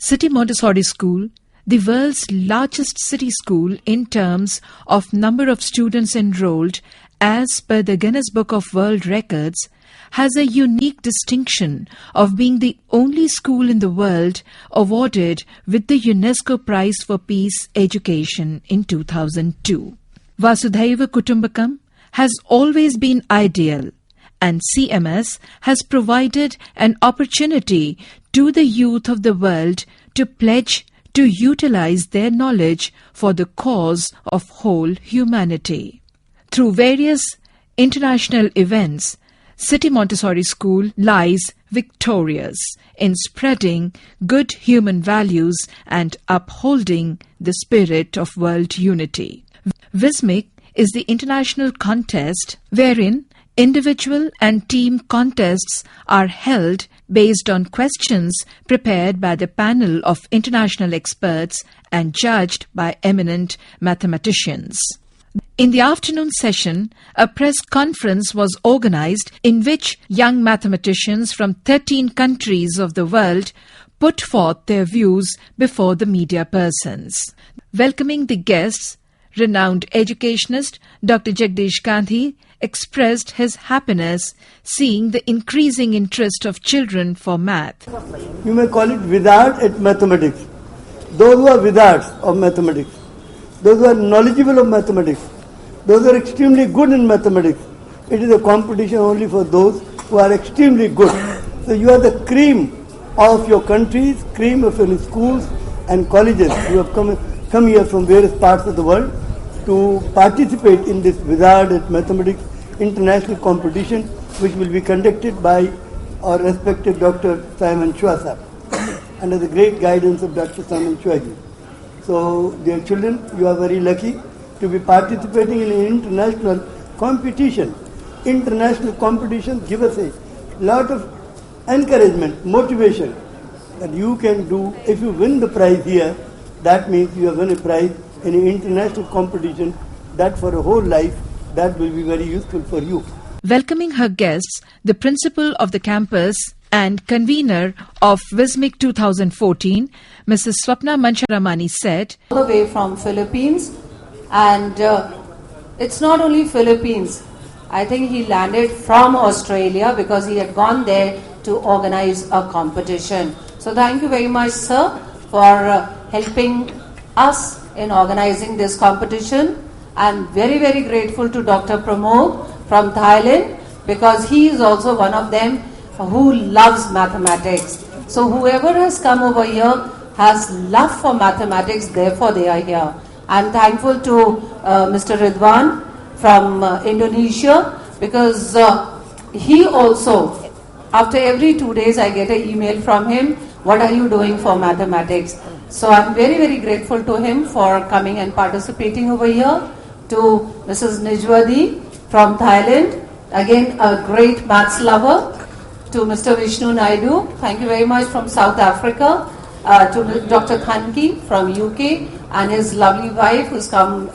City Montessori School, the world's largest city school in terms of number of students enrolled as per the Guinness Book of World Records, has a unique distinction of being the only school in the world awarded with the UNESCO Prize for Peace Education in 2002. Vasudhaiva Kutumbakam has always been ideal, and CMS has provided an opportunity to the youth of the world to pledge to utilize their knowledge for the cause of whole humanity. Through various international events, City Montessori School lies victorious in spreading good human values and upholding the spirit of world unity. WISMIC is the international contest wherein individual and team contests are held based on questions prepared by the panel of international experts and judged by eminent mathematicians. In the afternoon session, a press conference was organized in which young mathematicians from 13 countries of the world put forth their views before the media persons. Welcoming the guests, renowned educationist Dr. Jagdish Gandhi expressed his happiness seeing the increasing interest of children for math. You may call it wizard at mathematics. Those who are wizards of mathematics, those who are knowledgeable of mathematics, those who are extremely good in mathematics. It is a competition only for those who are extremely good. So you are the cream of your countries, cream of your schools and colleges who have come here from various parts of the world to participate in this Wizard at Mathematics international competition, which will be conducted by our respected Dr. Simon Chua sir, under the great guidance of Dr. Simon Chua ji. So, dear children, you are very lucky to be participating in an international competition. International competitions give us a lot of encouragement, motivation that you can do. If you win the prize here, that means you have won a prize in an international competition that for a whole life, that will be very useful for you. Welcoming her guests, the principal of the campus and convener of WISMIC 2014, Mrs. Swapna Mancharamani said, all the way from Philippines, and it's not only Philippines. I think he landed from Australia because he had gone there to organize a competition. So thank you very much, sir, for helping us in organizing this competition. I'm very, very grateful to Dr. Pramod from Thailand because he is also one of them who loves mathematics. So whoever has come over here has love for mathematics, therefore they are here. I'm thankful to Mr. Ridwan from Indonesia because he also, after every 2 days I get an email from him, what are you doing for mathematics? So I'm very, very grateful to him for coming and participating over here. To Mrs. Nijwadi from Thailand, again a great maths lover. To Mr. Vishnu Naidu, thank you very much, from South Africa. To Dr. Khanki from UK and his lovely wife who's come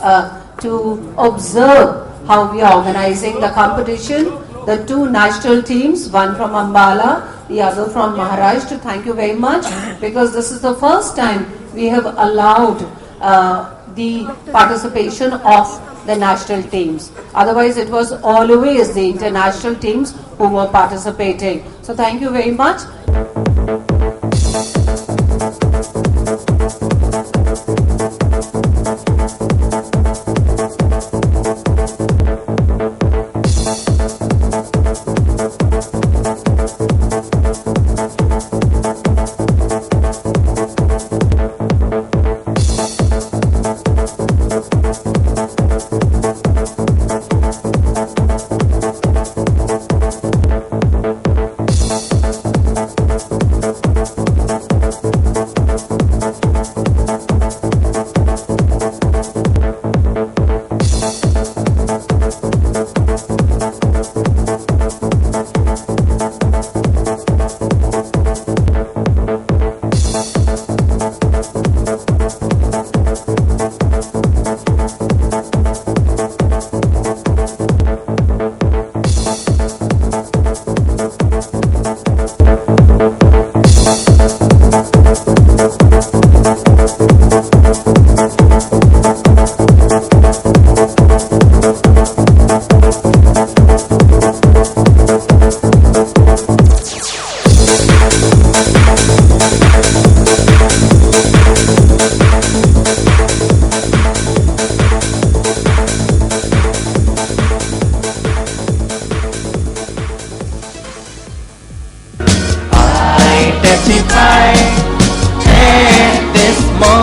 to observe how we are organizing the competition. The two national teams, one from Ambala, the other from Maharashtra. Thank you very much because this is the first time we have allowed the participation of the national teams. Otherwise, it was always the international teams who were participating. So thank you very much.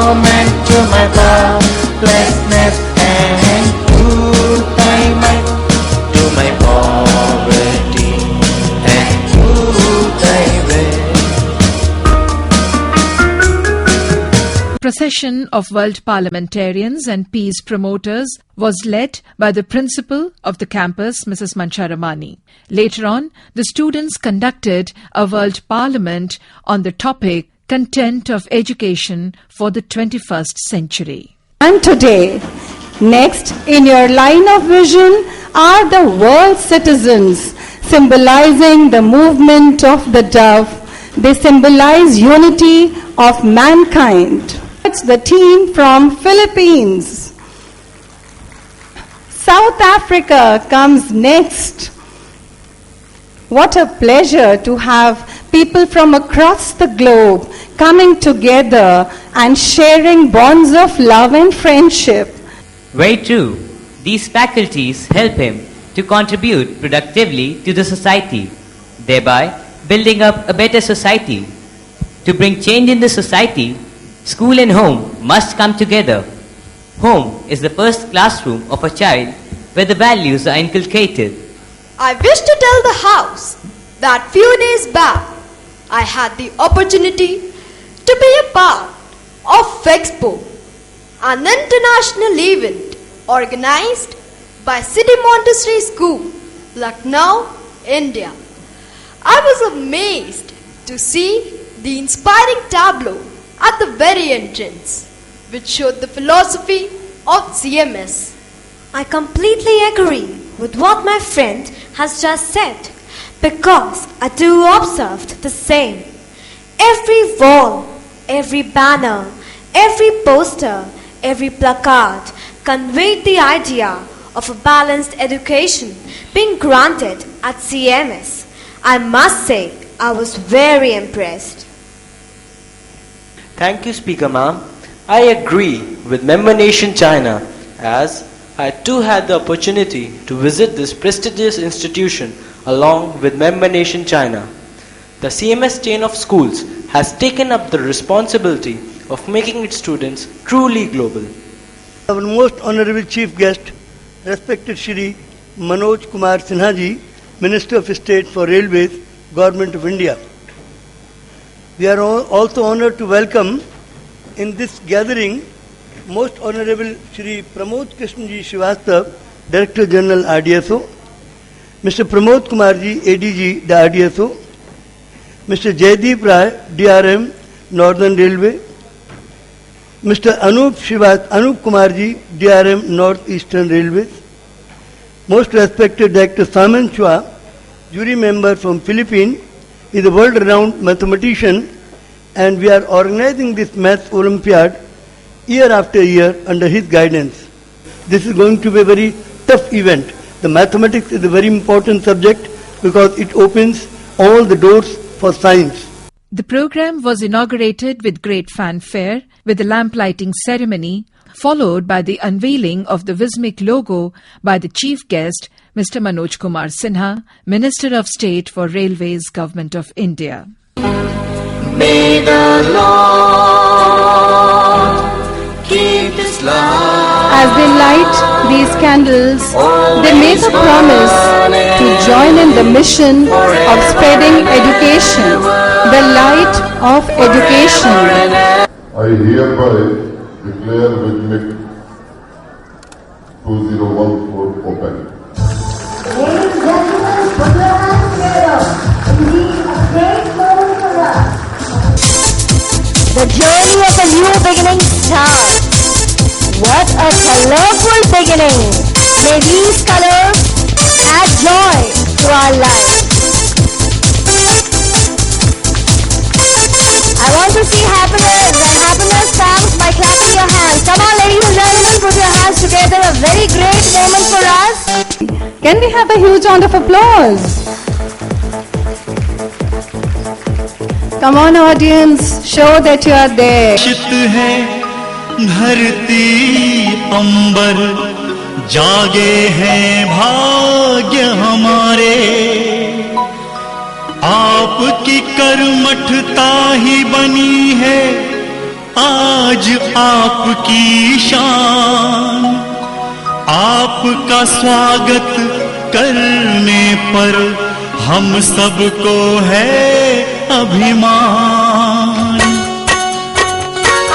empowerment to my powerlessness and put my mind to my poverty and put thy way. Procession of world parliamentarians and peace promoters was led by the principal of the campus, Mrs. Mancha Ramani. Later on, the students conducted a world parliament on the topic Content of Education for the 21st Century. And today, next in your line of vision are the world citizens, symbolizing the movement of the dove. They symbolize unity of mankind. It's the team from Philippines. South Africa comes next. What a pleasure to have people from across the globe coming together and sharing bonds of love and friendship. Very true. These faculties help him to contribute productively to the society, thereby building up a better society. To bring change in the society, school and home must come together. Home is the first classroom of a child where the values are inculcated. I wish to tell the house that few days back I had the opportunity to be a part of FEXPO, an international event organized by City Montessori School, Lucknow, India. I was amazed to see the inspiring tableau at the very entrance, which showed the philosophy of CMS. I completely agree with what my friend has just said, because I too observed the same. Every wall, every banner, every poster, every placard conveyed the idea of a balanced education being granted at CMS. I must say, I was very impressed. Thank you, Speaker Ma'am. I agree with Member Nation China, as I too had the opportunity to visit this prestigious institution along with Member Nation China. The CMS chain of schools has taken up the responsibility of making its students truly global. Our most honorable chief guest, respected Shri Manoj Kumar Sinha ji, Minister of State for Railways, Government of India. We are also honored to welcome in this gathering Most Honorable Shri Pramod Krishnaji Srivastava, Director General RDSO, Mr. Pramod Kumarji, ADG, the RDSO, Mr. Jaideep Rai, DRM, Northern Railway, Mr. Anup Kumarji, DRM, Northeastern Railways, Most respected Dr. Saman Chua, jury member from Philippines, is a world-renowned mathematician, and we are organizing this math Olympiad year after year under his guidance. This is going to be a very tough event. The mathematics is a very important subject because it opens all the doors for science. The program was inaugurated with great fanfare with a lamp lighting ceremony, followed by the unveiling of the WISMIC logo by the chief guest, Mr. Manoj Kumar Sinha, Minister of State for Railways, Government of India. May the Lord keep His love. As they light these candles, they make a promise to join in the mission of spreading education, the light of education. I hereby declare WISMIC 2014 open. Ladies and gentlemen, put your hands together. Indeed, a great moment for us. The journey of a new beginning starts. What a colorful beginning! May these colors add joy to our lives. I want to see happiness, and happiness comes by clapping your hands. Come on, ladies and gentlemen, put your hands together. A very great moment for us. Can we have a huge round of applause? Come on, audience, show that you are there. धरती अंबर जागे हैं भाग्य हमारे, आपकी कर्मठता ही बनी है आज आपकी शान, आपका स्वागत करने पर हम सबको है अभिमान।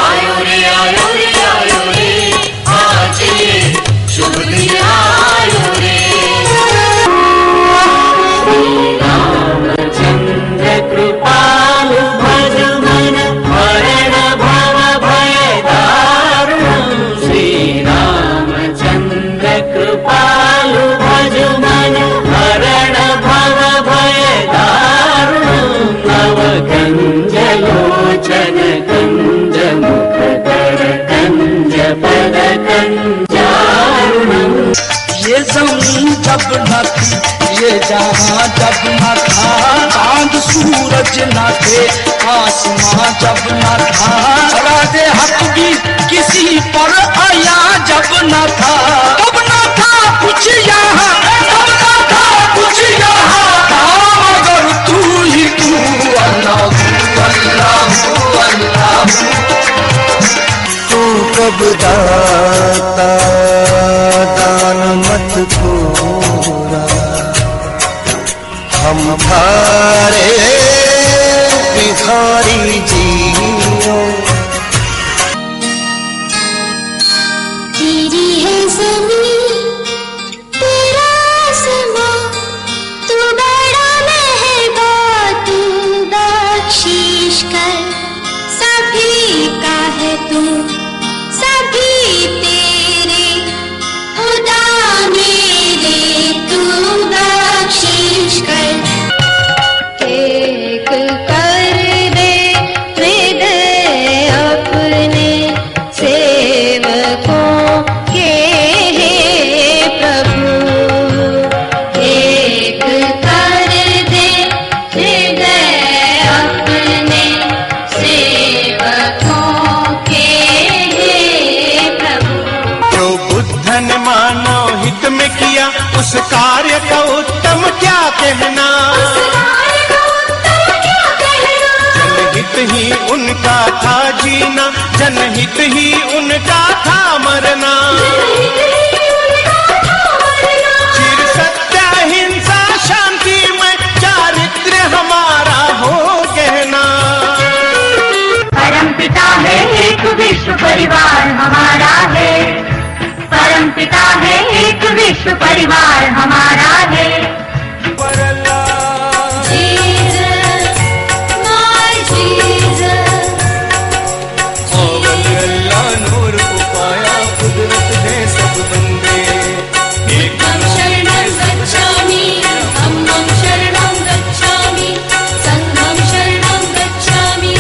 आयो रे आयो रे आयो रे, आज ये शुभ दिन आयो रे। श्री रामचंद्र कृपालु भज मन हरण भव भय दारुणं। श्री रामचंद्र कृपालु भज मन हरण भव भय दारुणं। नव कंज लोचन कंज मुखकर कंज पद कंजारुणं। ये जमीन जब न थी, ये जहां जब न था, चांद सूरज न थे, आसमां जब न था, राजे हक भी किसी पर आया जब न था। तब न था कुछ यहाँ, तब न था कुछ यहाँ, था मगर तू ही तू। अल्लाह अल्लाह अल्लाह। तू कब दाता दान मत खोरा, हम थारे भिखारी जियो। तेरी है ज़मीं, तेरा आसमां, तू बड़ा मेहरबान, तू बख्शिश कर। सभी का है तू, सभी तेरे, खुदा मेरे तू बख्शिश कर। एक कर दे हृदय अपने सेवकों के हे प्रभु। एक कर दे हृदय अपने सेवकों के हे प्रभु। जो बुद्ध ने मानव हित में किया, उस कार्य का उत्तम क्या कहना। जनहित ही उनका था जीना, जनहित ही उनका था मरना। चिर सत्य हिंसा शांति में चारित्र्य हमारा हो गहना। परम पिता है एक विश्व परिवार हमारा है, परम पिता है एक विश्व परिवार हमारा है। Jesus, my Jesus, अल्लाह नूर उपाया कुदरत है सब बंदे। हम शरणं गच्छामि, धम्मं शरणं गच्छामि, संघं शरणं गच्छामि।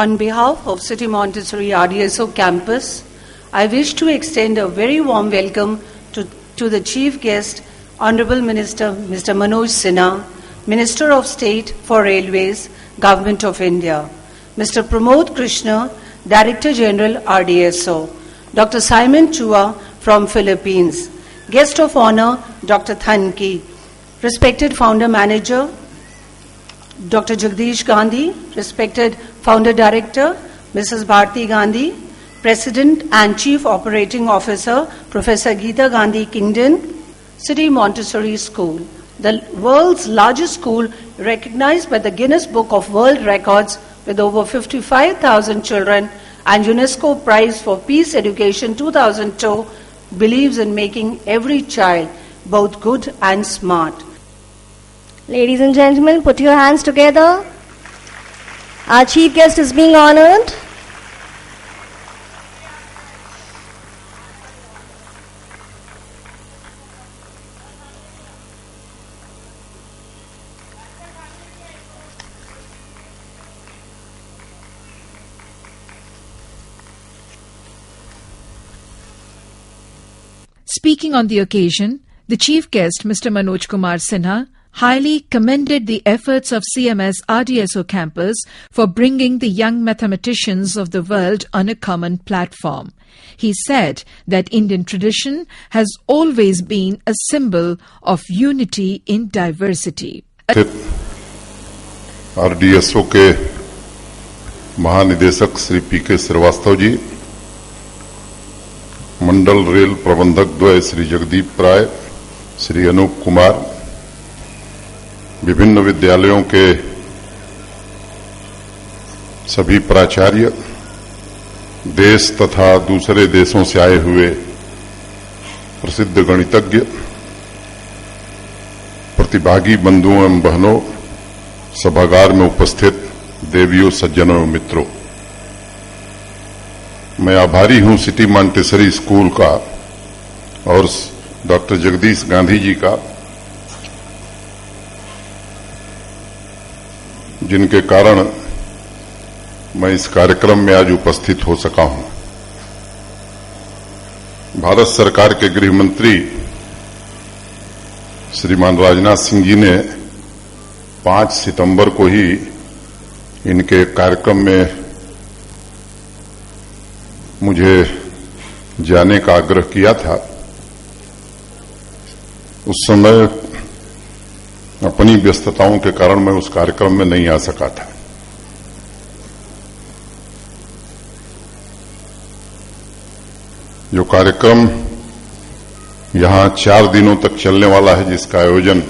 On behalf of City Montessori RDSO campus, I wish to extend a very warm welcome to the chief guest, Honorable Minister Mr. Manoj Sinha, Minister of State for Railways, Government of India, Mr. Pramod Krishna, Director General RDSO, Dr. Simon Chua from Philippines, Guest of Honor Dr. Than Ki, Respected Founder Manager Dr. Jagdish Gandhi, Respected Founder Director Mrs. Bharti Gandhi, President and Chief Operating Officer Professor Geeta Gandhi Kingdon, City Montessori School, the world's largest school recognized by the Guinness Book of World Records with over 55,000 children, and UNESCO Prize for Peace Education 2002, believes in making every child both good and smart. Ladies and gentlemen, put your hands together. Our chief guest is being honored. Speaking on the occasion, the chief guest, Mr. Manoj Kumar Sinha, highly commended the efforts of CMS RDSO campus for bringing the young mathematicians of the world on a common platform. He said that Indian tradition has always been a symbol of unity in diversity. RDSO के महानिदेशक Shri PK. Srivastava ji, मंडल rail प्रबंधक द्वय श्री जगदीप राय, श्री अनूप कुमार, विभिन्न विद्यालयों के सभी प्राचार्य, देश तथा दूसरे देशों से आए हुए प्रसिद्ध गणितज्ञ, प्रतिभागी बंधुओं एवं बहनों, सभागार में उपस्थित देवियों, सज्जनों एवं मित्रों, मैं आभारी हूं सिटी मॉन्टेसरी स्कूल का और डॉक्टर जगदीश गांधी जी का, जिनके कारण मैं इस कार्यक्रम में आज उपस्थित हो सका हूं। भारत सरकार के गृह मंत्री श्रीमान राजनाथ सिंह जी ने 5 सितंबर को ही इनके कार्यक्रम में मुझे जाने का आग्रह किया था। उस समय अपनी व्यस्तताओं के कारण मैं उस कार्यक्रम में नहीं आ सका था। जो कार्यक्रम यहां 4 दिनों तक चलने वाला है, जिसका आयोजन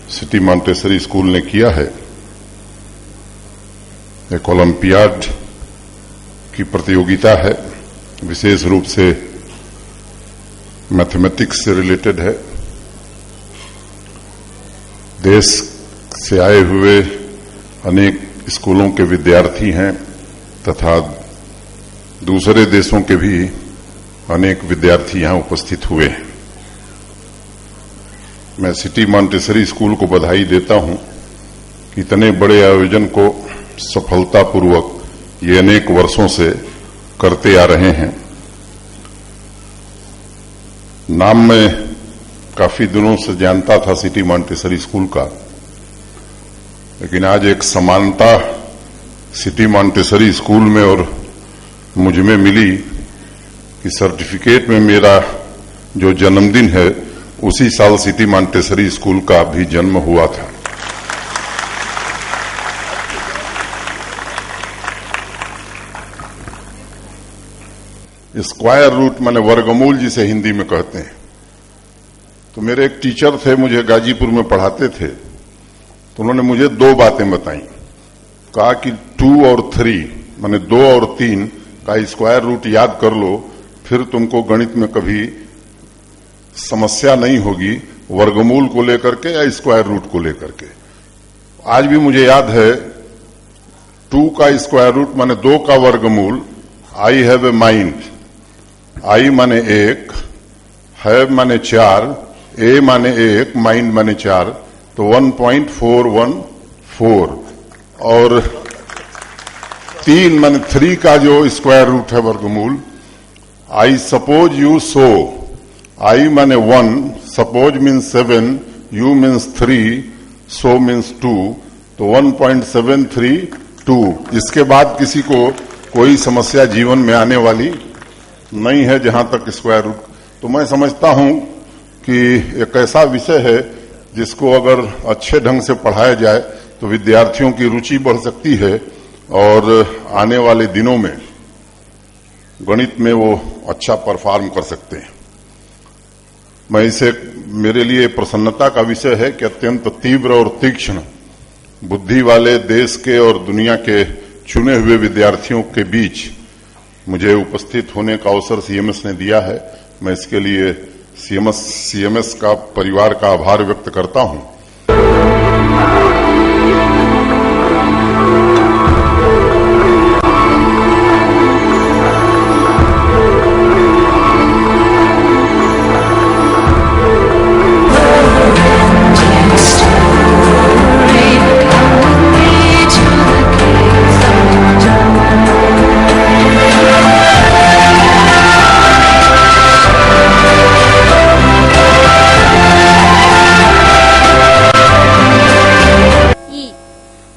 सिटी मॉन्टेसरी स्कूल ने किया है, एक ओलंपियाड की प्रतियोगिता है, विशेष रूप से मैथमेटिक्स से रिलेटेड है। देश से आए हुए अनेक स्कूलों के विद्यार्थी हैं तथा दूसरे देशों के भी अनेक विद्यार्थी यहां उपस्थित हुए हैं। मैं सिटी मॉन्टेसरी स्कूल को बधाई देता हूं कि इतने बड़े आयोजन को सफलतापूर्वक ये अनेक वर्षों से करते आ रहे हैं। नाम मैं काफी दिनों से जानता था सिटी मॉन्टेसरी स्कूल का, लेकिन आज एक समानता सिटी मॉन्टेसरी स्कूल में और मुझ में मिली कि सर्टिफिकेट में मेरा जो जन्मदिन है उसी साल सिटी मॉन्टेसरी स्कूल का भी जन्म हुआ था। स्क्वायर रूट माने वर्गमूल जिसे हिंदी में कहते हैं। तो मेरे एक टीचर थे, मुझे गाजीपुर में पढ़ाते थे, तो उन्होंने मुझे 2 बातें बताई। कहा कि 2 और 3 माने 2 और 3 का स्क्वायर रूट याद कर लो, फिर तुमको गणित में कभी समस्या नहीं होगी, वर्गमूल को लेकर के या स्क्वायर रूट को लेकर के। आज भी मुझे याद है 2 का स्क्वायर रूट माने 2 का वर्गमूल। आई हैव ए माइंड, आई माने 1, हैव माने 4, ए माने 1, माइंड माने 4, तो 1.414। और 3 माने 3 का जो स्क्वायर रूट है वर्गमूल, आई सपोज यू सो, आई माने 1, suppose means 7, you means 3, so means 2, तो 1.732। इसके बाद किसी को कोई समस्या जीवन में आने वाली नहीं है जहां तक स्क्वायर रूट। तो मैं समझता हूं कि एक ऐसा विषय है जिसको अगर अच्छे ढंग से पढ़ाया जाए तो विद्यार्थियों की रुचि बढ़ सकती है और आने वाले दिनों में गणित में वो अच्छा परफॉर्म कर सकते हैं। मैं इसे, मेरे लिए प्रसन्नता का विषय है कि अत्यंत तीव्र और तीक्ष्ण बुद्धि वाले देश के और दुनिया के चुने हुए विद्यार्थियों के बीच मुझे उपस्थित होने का अवसर सीएमएस ने दिया है। मैं इसके लिए सीएमएस का परिवार का आभार व्यक्त करता हूं।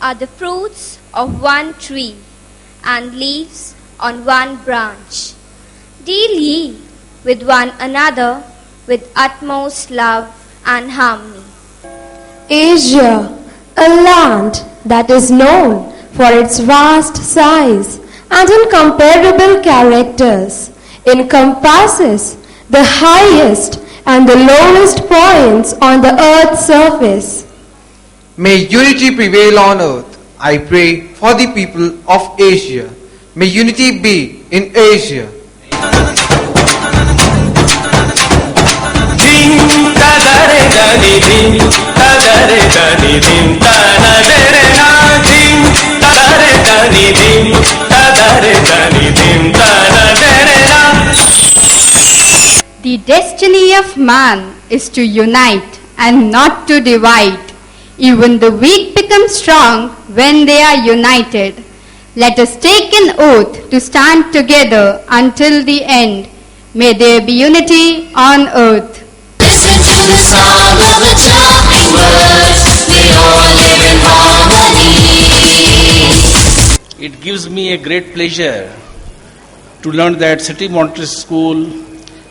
are the fruits of one tree, and leaves on one branch. Deal ye with one another with utmost love and harmony. Asia, a land that is known for its vast size and incomparable characters, encompasses the highest and the lowest points on the earth's surface. May unity prevail on earth. I pray for the people of Asia. May unity be in Asia. The destiny of man is to unite and not to divide. Even the weak become strong when they are united. Let us take an oath to stand together until the end. May there be unity on earth. Listen to the sound of the charming words. We all live in harmony. It gives me a great pleasure to learn that City Montessori School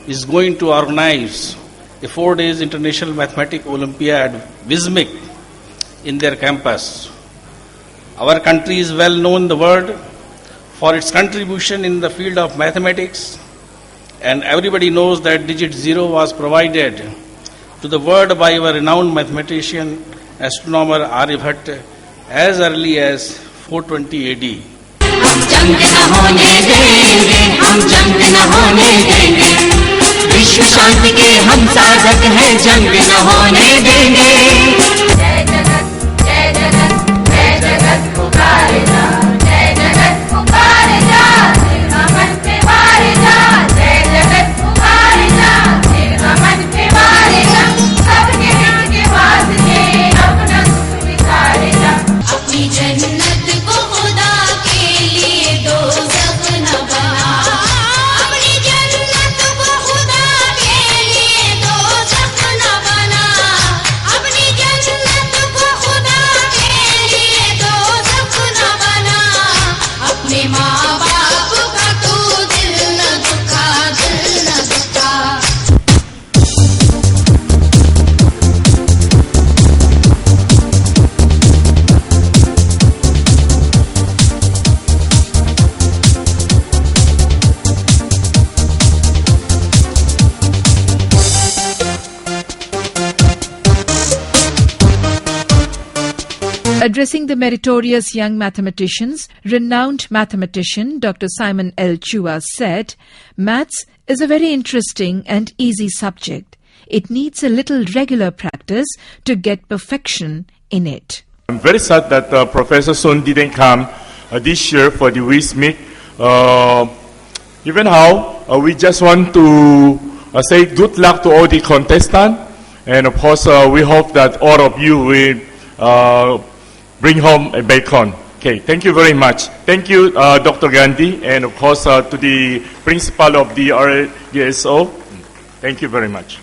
is going to organize a 4 days International Mathematics Olympiad WISMIC in their campus. Our country is well known in the world for its contribution in the field of mathematics, and everybody knows that digit 0 was provided to the world by our renowned mathematician, astronomer Aryabhatta as early as 420 AD. हम जंग न होने देंगे, हम जंग न होने देंगे, विश्व शांति के हम साधक हैं, जंग न होने देंगे। जय जगत पुकारे जा, जय जगत पुकारे जा, मन पे मारे जा, जय जगत पुकारे जा, मन पे मारे जा, सबके हित के वास्ते अपना सुख विचारे जा, अपनी जन्नत को खुदा के लिए दोज़ख न बना, अपनी जन्नत को खुदा के लिए दोज़ख न बना, अपनी जन्नत को खुदा के लिए दोज़ख न बना, अपने माँ बाप का तू दिल न दुखा, दिल न दुखा। Addressing the meritorious young mathematicians, renowned mathematician Dr. Simon L. Chua said, "Maths is a very interesting and easy subject. It needs a little regular practice to get perfection in it." I'm very sad that Professor Sun didn't come this year for the WISMIC. Even how, we just want to say good luck to all the contestants. And of course, we hope that all of you will bring home a bacon. Okay, thank you very much. Thank you, Dr. Gandhi, and of course to the principal of the RDSO. Thank you very much.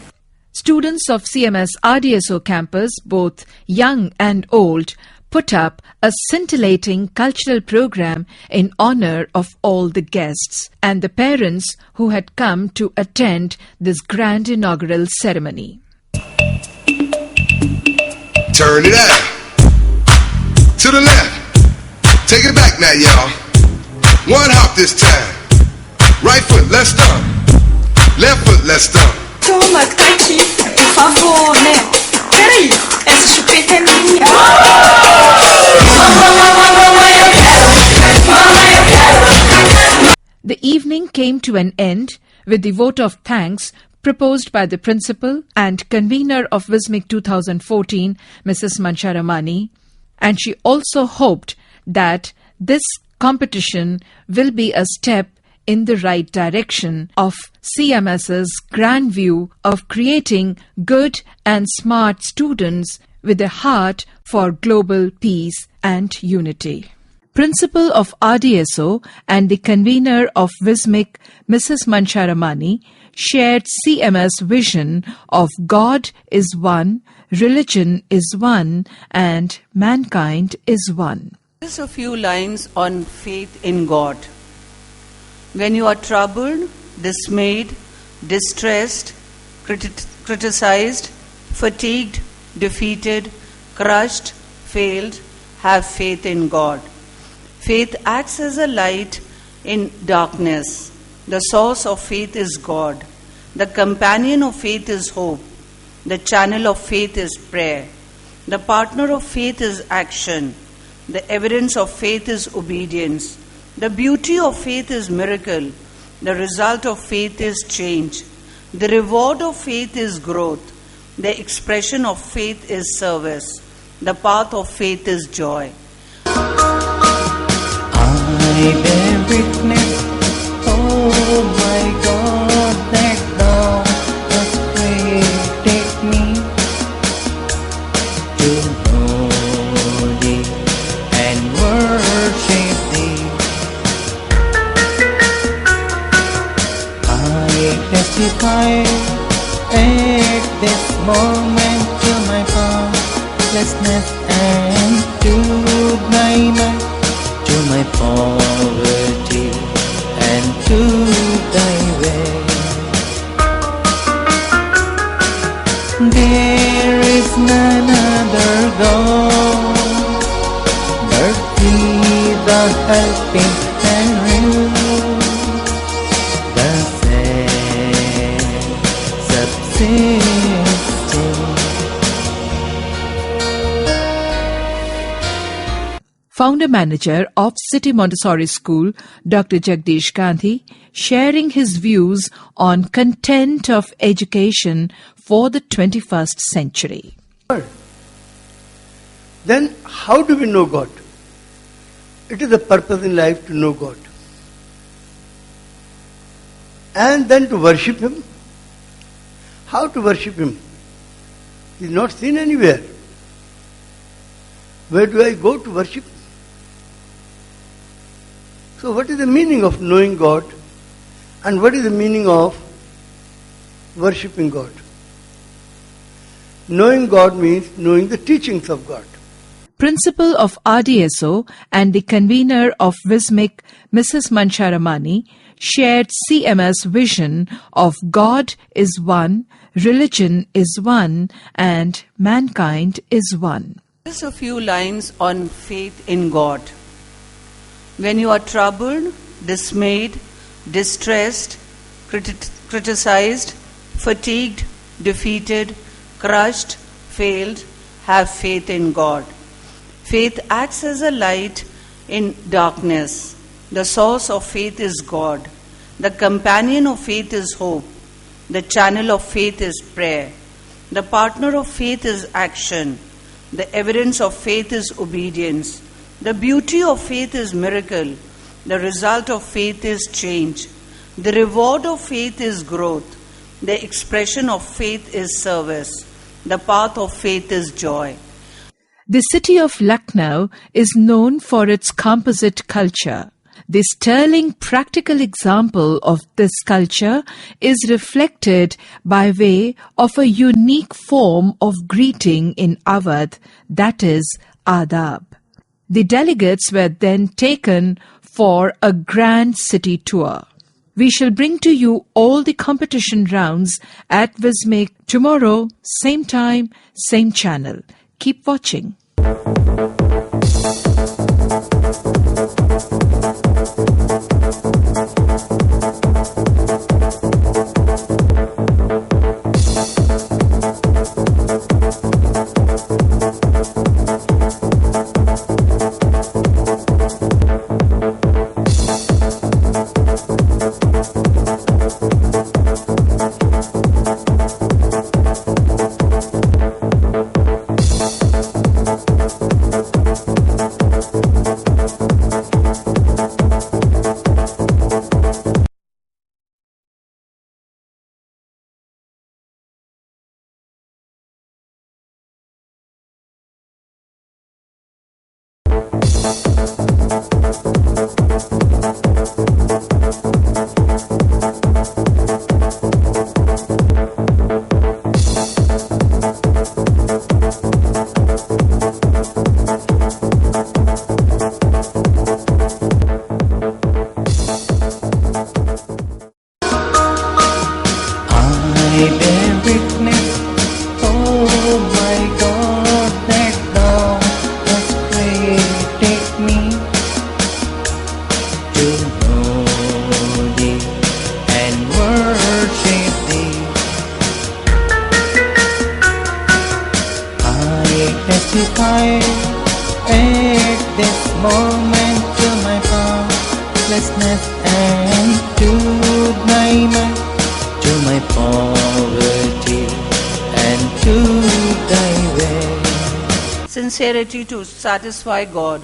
Students of CMS RDSO campus, both young and old, put up a scintillating cultural program in honor of all the guests and the parents who had come to attend this grand inaugural ceremony. Turn it out. To the left. Take it back now, y'all. One hop this time. Right foot, let's stomp. Left foot, let's stomp. Toma aqui, por favor, né? Peraí, essa chupeta é minha. The evening came to an end with the vote of thanks proposed by the principal and convener of WISMIC 2014, Mrs. Mansha Ramani, and she also hoped that this competition will be a step in the right direction of CMS's grand view of creating good and smart students with a heart for global peace and unity. Principal of RDSO and the convener of WISMIC, Mrs. Mansha Ramani, shared CMS vision of God is one, religion is one, and mankind is one. Just a few lines on faith in God. When you are troubled, dismayed, distressed, criticized, fatigued, defeated, crushed, failed, have faith in God. Faith acts as a light in darkness. The source of faith is God. The companion of faith is hope. The channel of faith is prayer. The partner of faith is action. The evidence of faith is obedience. The beauty of faith is miracle. The result of faith is change. The reward of faith is growth. The expression of faith is service. The path of faith is joy. I bear witness, oh my God, that thou hast created me to know thee and worship thee. I testify at this moment to my faithlessness and to thy might, to my poverty and to thy way. There is none other God but thee, the helping and real, the self-subsisting. Founder manager of City Montessori School, Dr. Jagdish Gandhi, sharing his views on content of education for the 21st century. Then how do we know God? It is a purpose in life to know God. And then to worship Him. How to worship Him? He is not seen anywhere. Where do I go to worship? So what is the meaning of knowing God? And what is the meaning of worshipping God? Knowing God means knowing the teachings of God. Principal of RDSO and the convener of WISMIC, Mrs. Mansha Ramani, shared CMS vision of God is one, religion is one, and mankind is one. Just a few lines on faith in God. When you are troubled, dismayed, distressed, criticized, fatigued, defeated, crushed, failed, have faith in God. Faith acts as a light in darkness. The source of faith is God. The companion of faith is hope. The channel of faith is prayer. The partner of faith is action. The evidence of faith is obedience. The beauty of faith is miracle. The result of faith is change. The reward of faith is growth. The expression of faith is service. The path of faith is joy. The city of Lucknow is known for its composite culture. The sterling practical example of this culture is reflected by way of a unique form of greeting in Awadh, that is, adab. The delegates were then taken for a grand city tour. We shall bring to you all the competition rounds at WISMIC tomorrow, same time, same channel. Keep watching. and to my mind, to my poverty and to thy way. Sincerity to satisfy God,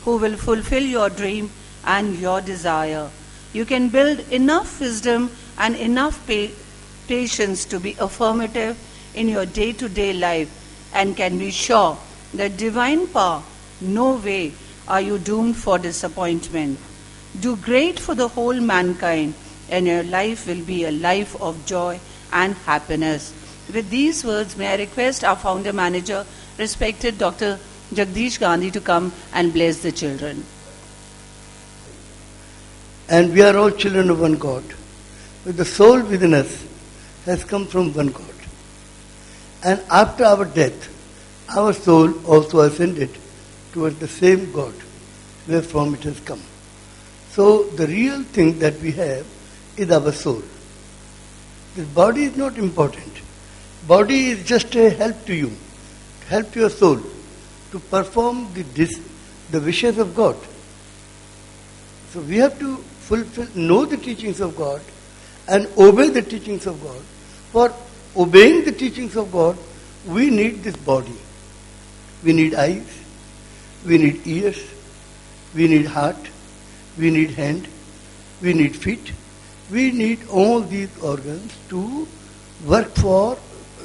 who will fulfill your dream and your desire. You can build enough wisdom and enough patience to be affirmative in your day-to-day life and can be sure that divine power, no way are you doomed for disappointment. Do great for the whole mankind and your life will be a life of joy and happiness. With these words, may I request our founder manager, respected Dr. Jagdish Gandhi, to come and bless the children. And we are all children of one God. But the soul within us has come from one God. And after our death, our soul also ascended towards the same God, wherefrom it has come. So the real thing that we have is our soul. The body is not important. Body is just a help to you, to help your soul to perform the wishes of God. So we have to know the teachings of God and obey the teachings of God. For obeying the teachings of God, we need this body. We need eyes, we need ears, we need heart, we need hand, we need feet. We need all these organs to work for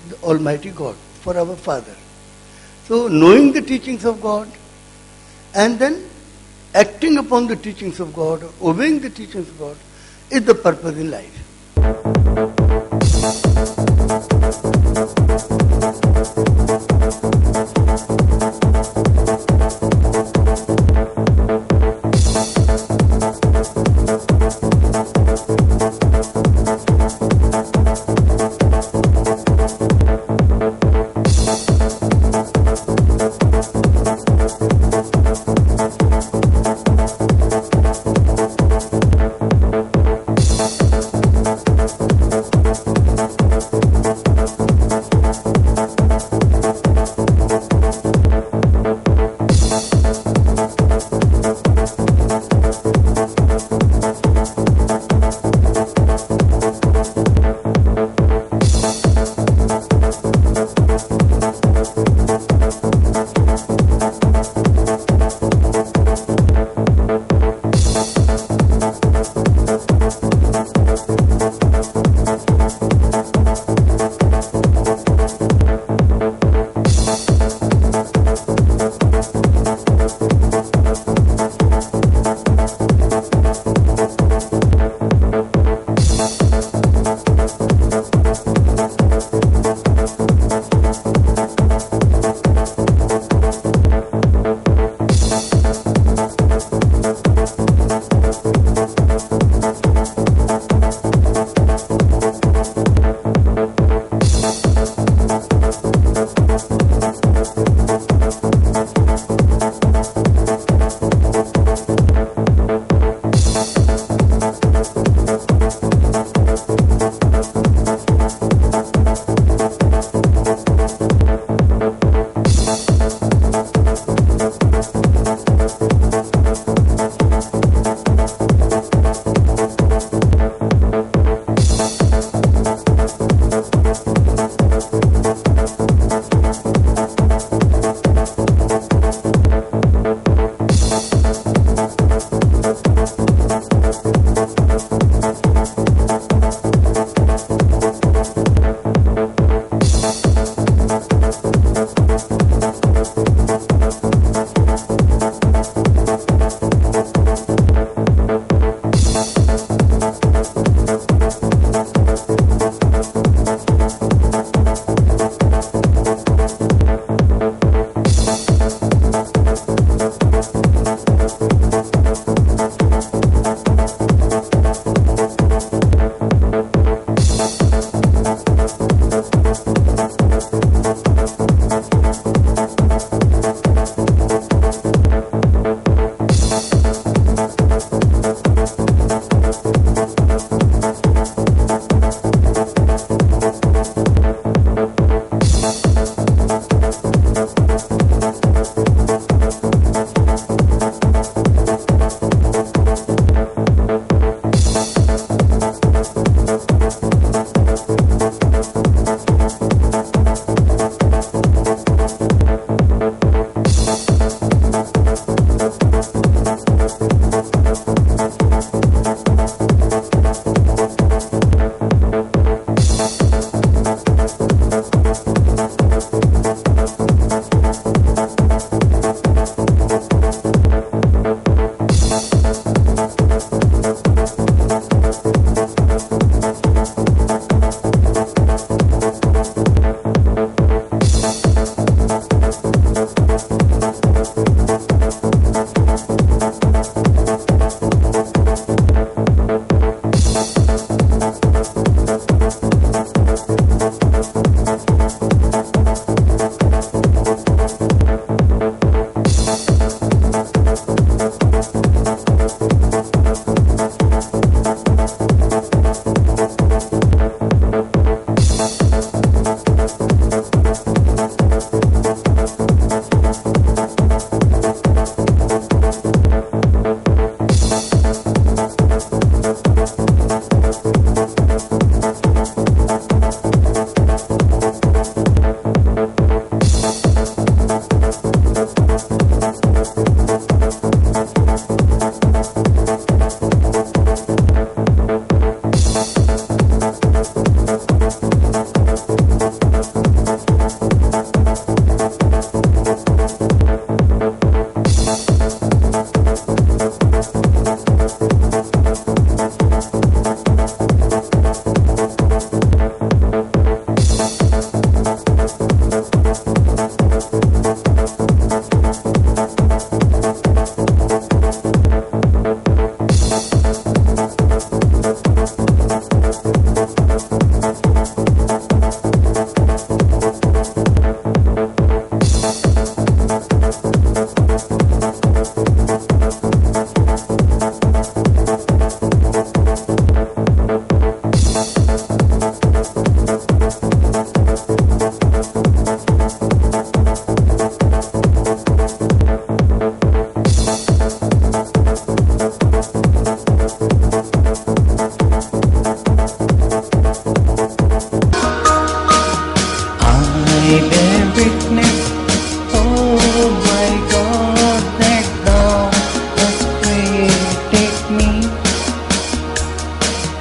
the Almighty God, for our Father. So knowing the teachings of God and then acting upon the teachings of God, obeying the teachings of God is the purpose in life.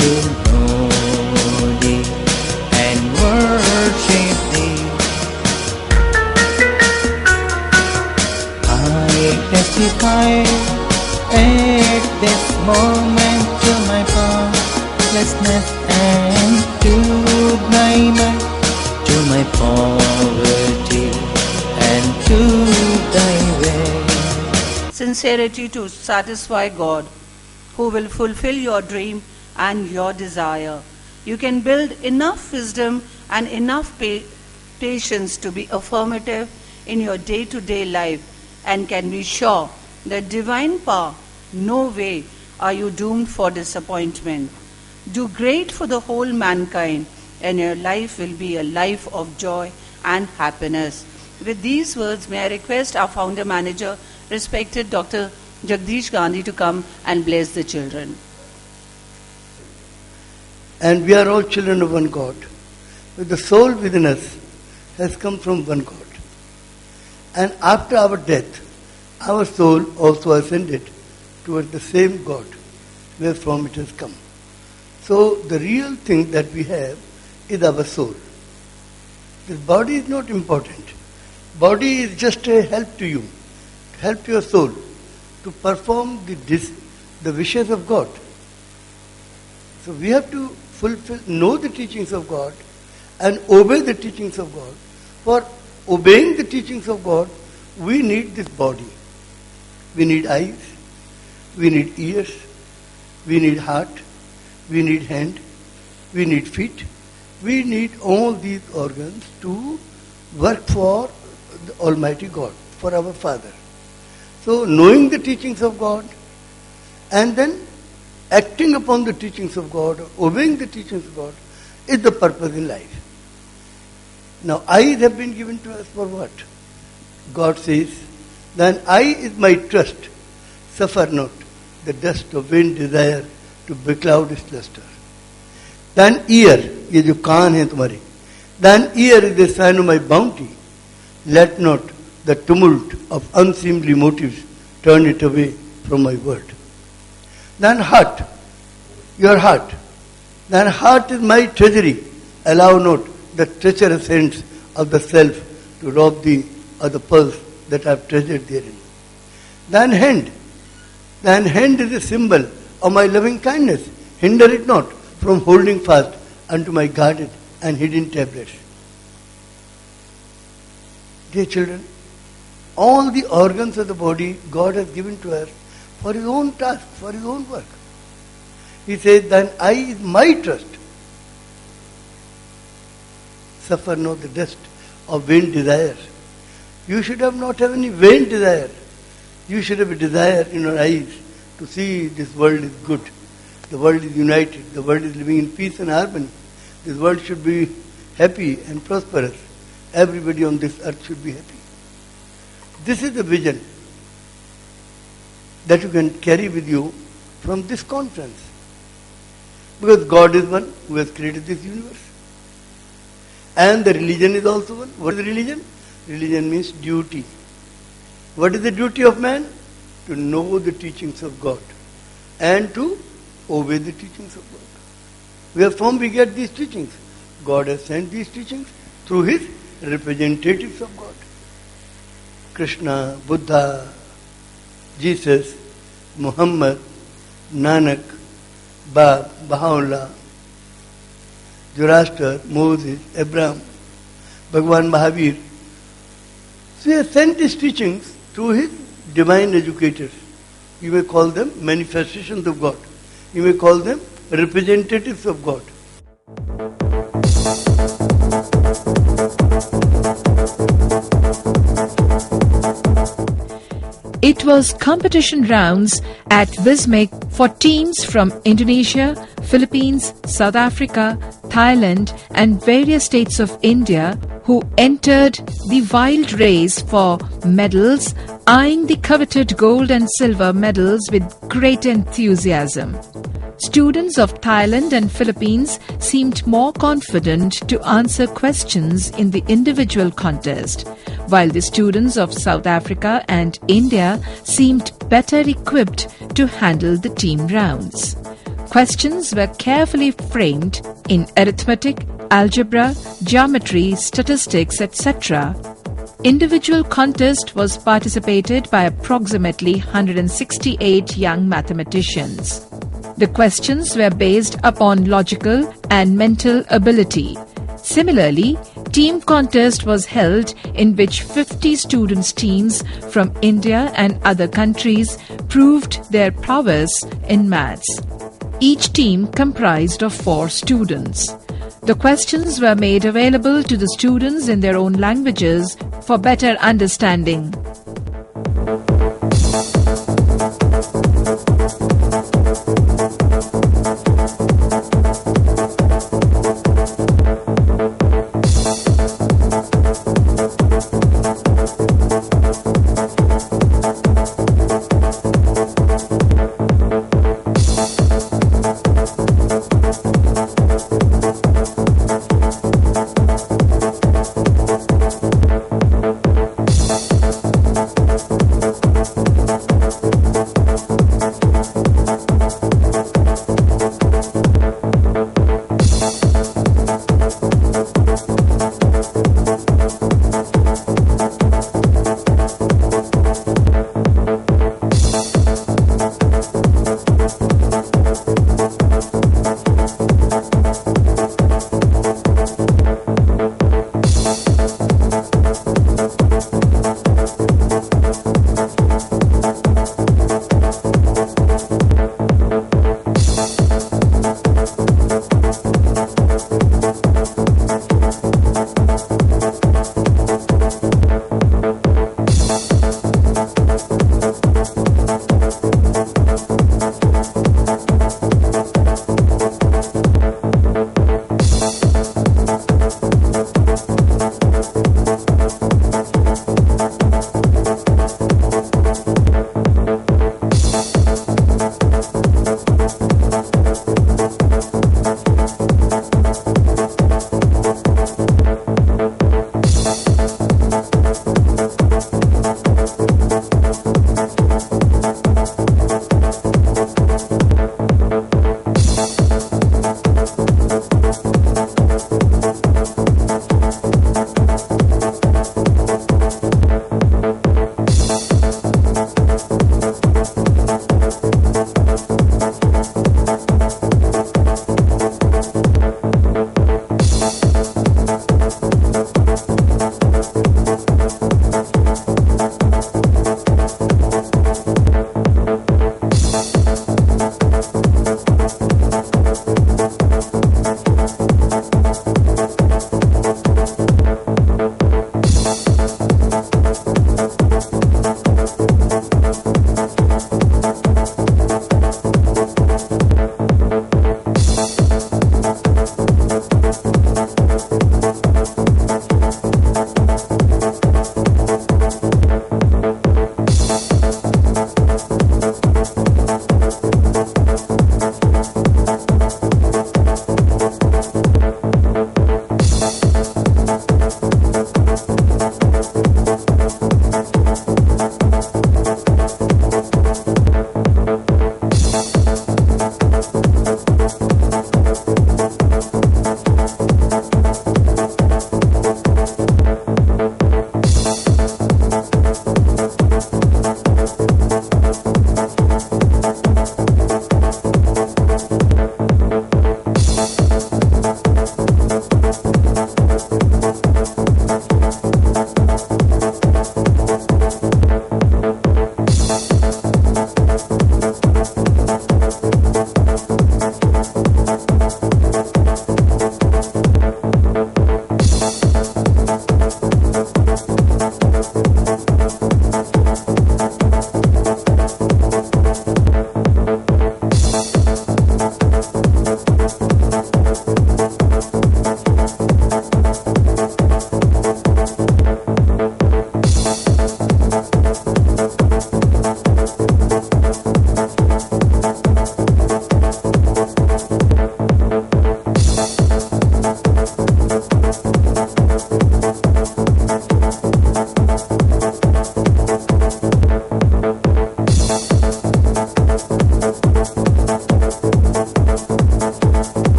to know thee and worship thee. I testify at this moment to my powerlessness and to thy might, to my poverty and to thy way. Sincerity to satisfy God, who will fulfill your dream and your desire. You can build enough wisdom and enough patience to be affirmative in your day-to-day life and can be sure that divine power, no way are you doomed for disappointment. Do great for the whole mankind and your life will be a life of joy and happiness. With these words, may I request our founder manager, respected Dr. Jagdish Gandhi, to come and bless the children. And we are all children of one God. But the soul within us has come from one God. And after our death, our soul also ascended towards the same God where from it has come. So the real thing that we have is our soul. The body is not important. Body is just a help to you, to help your soul to perform the wishes of God. So we have to know the teachings of God and obey the teachings of God. For obeying the teachings of God, we need this body. We need eyes, we need ears, we need heart, we need hand, we need feet. We need all these organs to work for the Almighty God, for our Father. So knowing the teachings of God and then acting upon the teachings of God, obeying the teachings of God is the purpose in life. Now eyes have been given to us for what? God says, "Thine eye is my trust, suffer not the dust of vain desire to becloud its luster." Thine ear, ये जो कान है तुम्हारे, thine ear is the sign of my bounty. Let not the tumult of unseemly motives turn it away from my word. Thine heart, your heart, thine heart is my treasury. Allow not the treacherous hands of the self to rob thee of the pearls that I have treasured therein. Thine hand is a symbol of my loving kindness. Hinder it not from holding fast unto my guarded and hidden tablets. Dear children, all the organs of the body God has given to us for His own task, for His own work. He says, "Thine eye is my trust. Suffer not the dust of vain desires." You should not have any vain desire. You should have a desire in your eyes to see this world is good. The world is united. The world is living in peace and harmony. This world should be happy and prosperous. Everybody on this earth should be happy. This is the vision that you can carry with you from this conference. Because God is one who has created this universe. And the religion is also one. What is religion? Religion means duty. What is the duty of man? To know the teachings of God and to obey the teachings of God. Where from we get these teachings? God has sent these teachings through His representatives of God. Krishna, Buddha, Jesus, Muhammad, Nanak, Baha'u'llah, Zoroaster, Moses, Abraham, Bhagwan Mahavir. So He has sent these teachings through His divine educators. You may call them manifestations of God. You may call them representatives of God. It was competition rounds at Wismec for teams from Indonesia, Philippines, South Africa, Thailand and various states of India who entered the wild race for medals, eyeing the coveted gold and silver medals with great enthusiasm. Students of Thailand and Philippines seemed more confident to answer questions in the individual contest, while the students of South Africa and India seemed better equipped to handle the team rounds. questions were carefully framed in arithmetic, algebra, geometry, statistics, etc. Individual contest was participated by approximately 168 young mathematicians. The questions were based upon logical and mental ability. Similarly, team contest was held in which 50 students' teams from India and other countries proved their prowess in maths. Each team comprised of 4 students. The questions were made available to the students in their own languages for better understanding.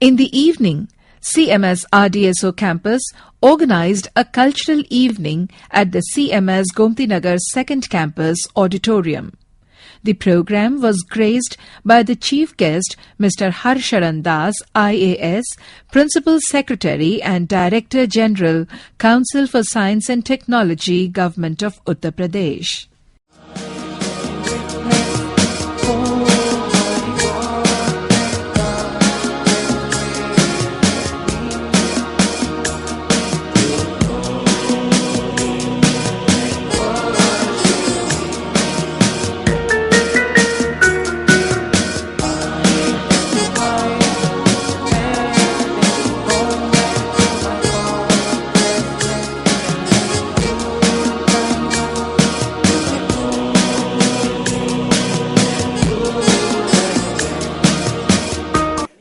In the evening, CMS RDSO campus organized a cultural evening at the CMS Gomti Nagar 2nd Campus Auditorium. The program was graced by the chief guest, Mr. Harsharan Das, IAS, Principal Secretary and Director General, Council for Science and Technology, Government of Uttar Pradesh.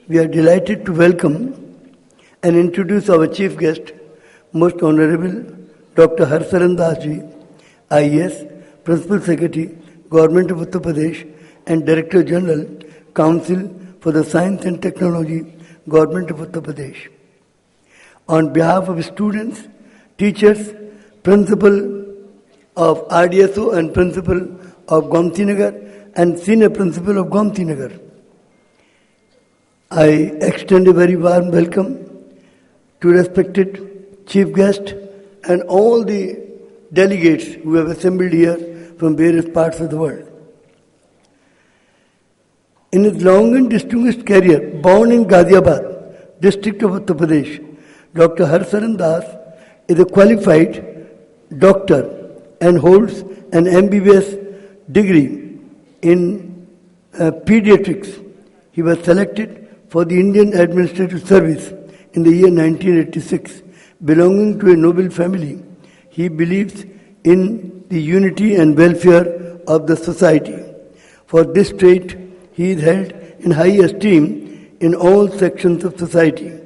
We are delighted to welcome and introduce our chief guest, Most Honorable Dr. Harsharan Das ji, IAS, Principal Secretary, Government of Uttar Pradesh and Director General, Council for the Science and Technology, Government of Uttar Pradesh. On behalf of students, teachers, Principal of RDSO and Principal of Gomti Nagar and Senior Principal of Gomti Nagar, I extend a very warm welcome to respected chief guest and all the delegates who have assembled here from various parts of the world. In his long and distinguished career, born in Ghaziabad, district of Uttar Pradesh, Dr. Harsharan Das is a qualified doctor and holds an MBBS degree in pediatrics. He was selected for the Indian Administrative Service in the year 1986. Belonging to a noble family, he believes in the unity and welfare of the society. For this trait, he is held in high esteem in all sections of society.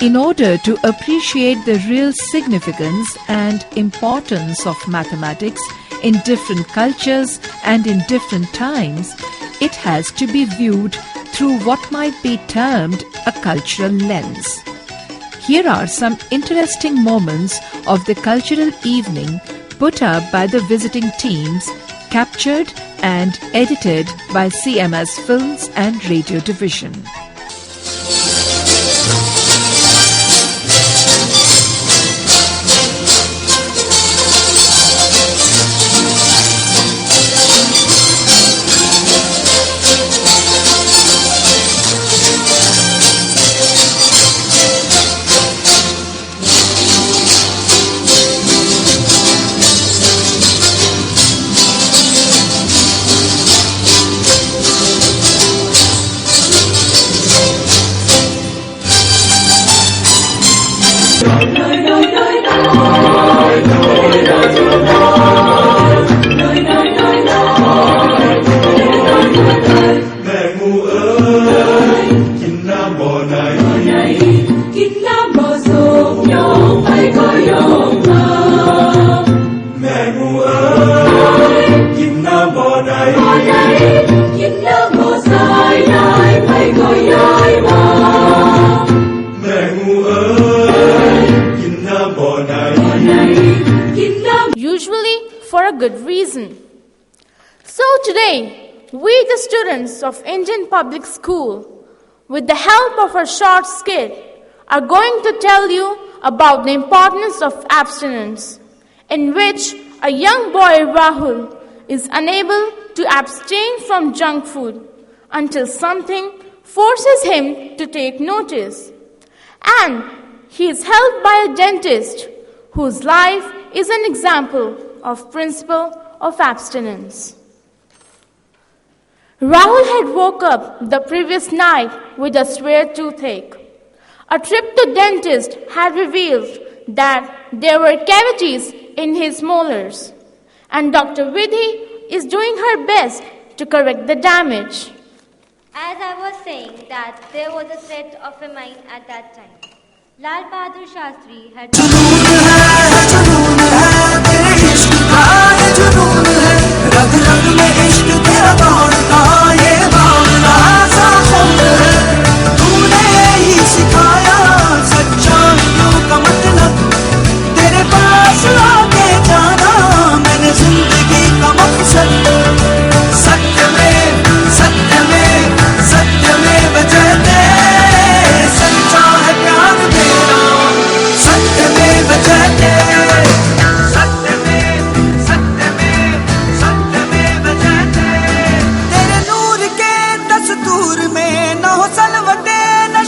In order to appreciate the real significance and importance of mathematics in different cultures and in different times, it has to be viewed through what might be termed a cultural lens. Here are some interesting moments of the cultural evening put up by the visiting teams, captured and edited by CMS Films and Radio Division. Usually for a good reason. So today, we the students of Indian Public School, with the help of our short skit, are going to tell you about the importance of abstinence, in which a young boy, Rahul, is unable to abstain from junk food until something forces him to take notice. And he is helped by a dentist whose life is an example of principle of abstinence. Rahul had woke up the previous night with a severe toothache. A trip to dentist had revealed that there were cavities in his molars, and Dr. Vidhi is doing her best to correct the damage. As I was saying that there was a threat of famine at that time. Lal Bahadur Shastri had रग रग में इश्क तेरा दौड़ता ये बावला सा खून है तूने ही सिखाया सच्चाइयों का मतलब तेरे पास आके जाना मैंने जिंदगी का मकसद सत्य में बचते सच्चा है प्यार मेरा सत्य में बचते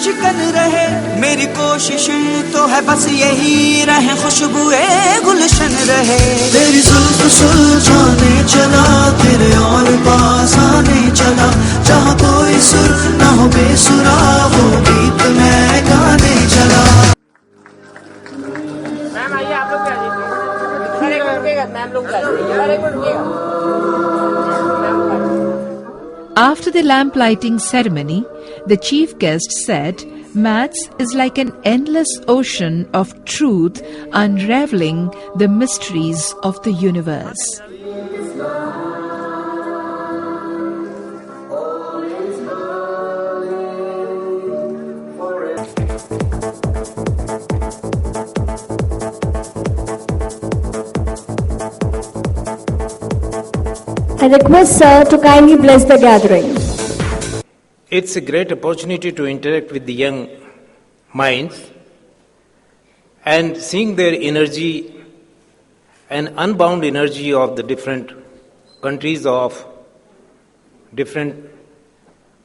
शिकन रहे मेरी कोशिश तो है बस यही रहे खुशबुए गुलशन रहे तेरी जुल्फ सुलझाने चला तेरे और पास आने चला जहाँ कोई सुर ना हो बेसुरा वो गीत मैं गाने चला मैम आइए आप लोग क्या मैम लोग After the lamp lighting ceremony, the chief guest said, "Maths is like an endless ocean of truth unraveling the mysteries of the universe." I request Sir to kindly bless the gathering. It's a great opportunity to interact with the young minds and seeing their energy and unbound energy of the different countries of different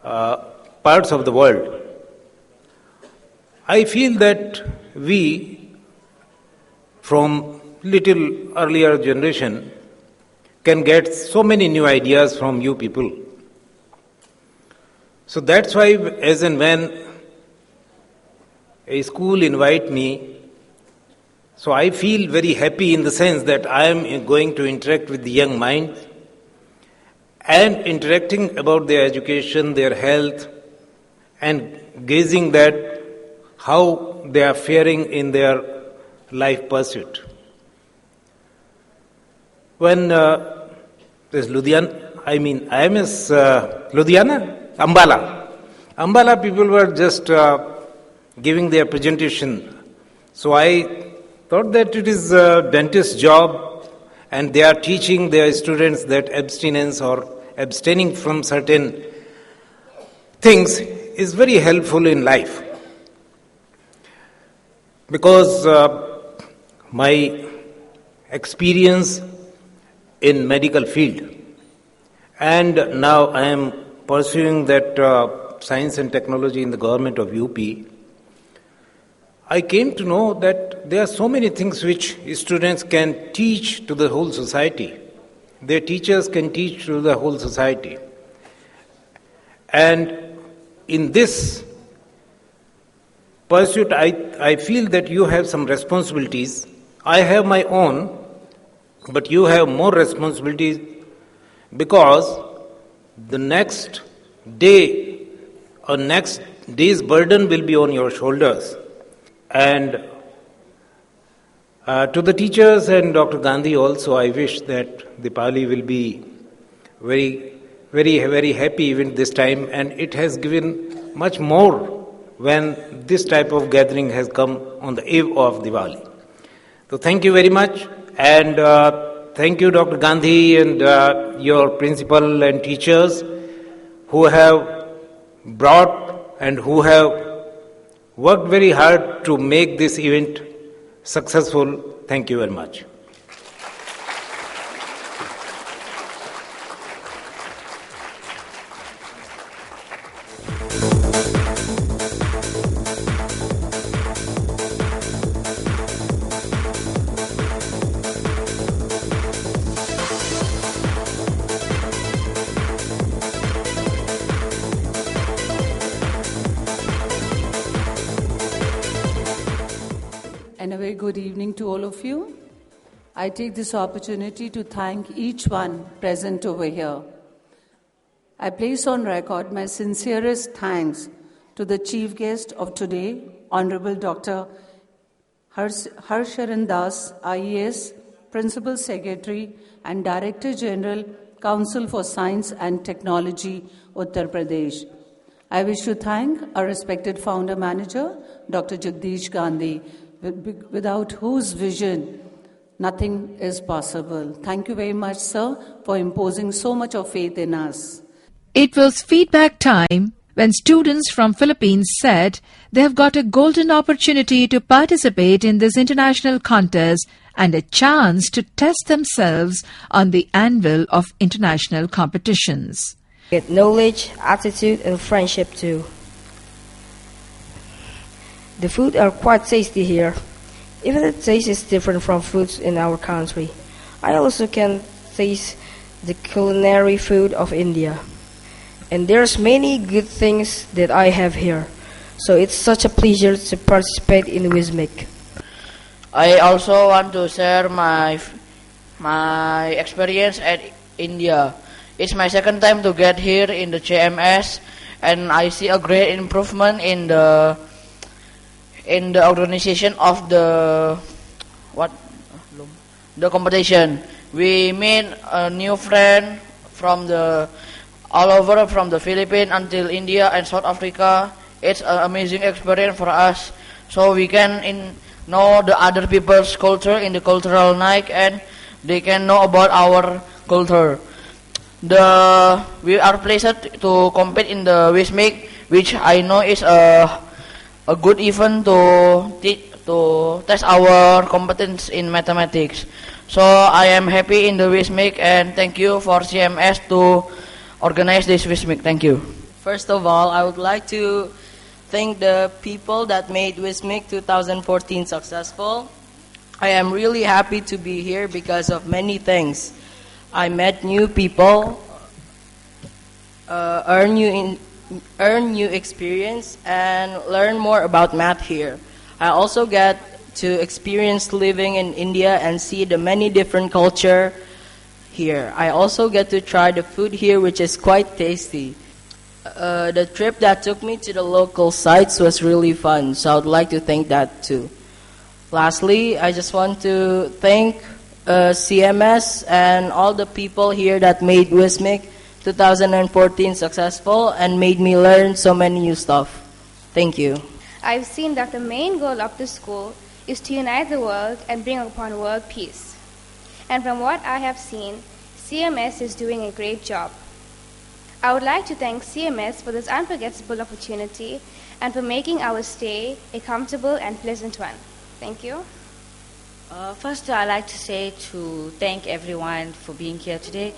parts of the world. I feel that we, from little earlier generation, can get so many new ideas from you people. So that's why as and when a school invite me, so I feel very happy in the sense that I am going to interact with the young mind and interacting about their education, their health, and gazing that how they are faring in their life pursuit. When this Ambala people were just giving their presentation. So I thought that it is a dentist's job and they are teaching their students that abstinence or abstaining from certain things is very helpful in life. Because my experience in medical field and now I am pursuing that science and technology in the government of UP, I came to know that there are so many things which students can teach to the whole society. Their teachers can teach to the whole society. And in this pursuit, I feel that you have some responsibilities. I have my own, but you have more responsibilities because the next day or next day's burden will be on your shoulders. And to the teachers and Dr. Gandhi also, I wish that Deepavali will be very, very, very happy even this time, and it has given much more when this type of gathering has come on the eve of Diwali. So thank you very much, and thank you, Dr. Gandhi, and your principal and teachers who have brought and who have worked very hard to make this event successful. Thank you very much. And a very good evening to all of you. I take this opportunity to thank each one present over here. I place on record my sincerest thanks to the chief guest of today, Honorable Dr. Harsharan Das, IAS, Principal Secretary and Director General, Council for Science and Technology, Uttar Pradesh. I wish to thank our respected founder manager, Dr. Jagdish Gandhi, without whose vision nothing is possible. Thank you very much, sir, for imposing so much of faith in us. It was feedback time when students from Philippines said they have got a golden opportunity to participate in this international contest and a chance to test themselves on the anvil of international competitions. Get knowledge, attitude, and friendship too. The food are quite tasty here, even the taste is different from foods in our country. I also can taste the culinary food of India. And there's many good things that I have here. So it's such a pleasure to participate in WISMIC. I also want to share my experience at India. It's my second time to get here in the CMS, and I see a great improvement in the organization of the competition. We meet a new friend from all over from the Philippines until India and South Africa. It's an amazing experience for us, so we can know the other people's culture in the cultural night, and they can know about our culture. We are pleased to compete in the WISMIC, which I know is a good event to test our competence in mathematics. So I am happy in the WISMIC, and thank you for CMS to organize this WISMIC. Thank you. First of all, I would like to thank the people that made WISMIC 2014 successful. I am really happy to be here because of many things. I met new people, earn new experience, and learn more about math here. I also get to experience living in India and see the many different culture here. I also get to try the food here, which is quite tasty. The trip that took me to the local sites was really fun, so I would like to thank that too. Lastly, I just want to thank CMS and all the people here that made WISMIC 2014 successful and made me learn so many new stuff. Thank you. I've seen that the main goal of the school is to unite the world and bring upon world peace. And from what I have seen, CMS is doing a great job. I would like to thank CMS for this unforgettable opportunity and for making our stay a comfortable and pleasant one. Thank you. First, I'd like to thank everyone for being here today.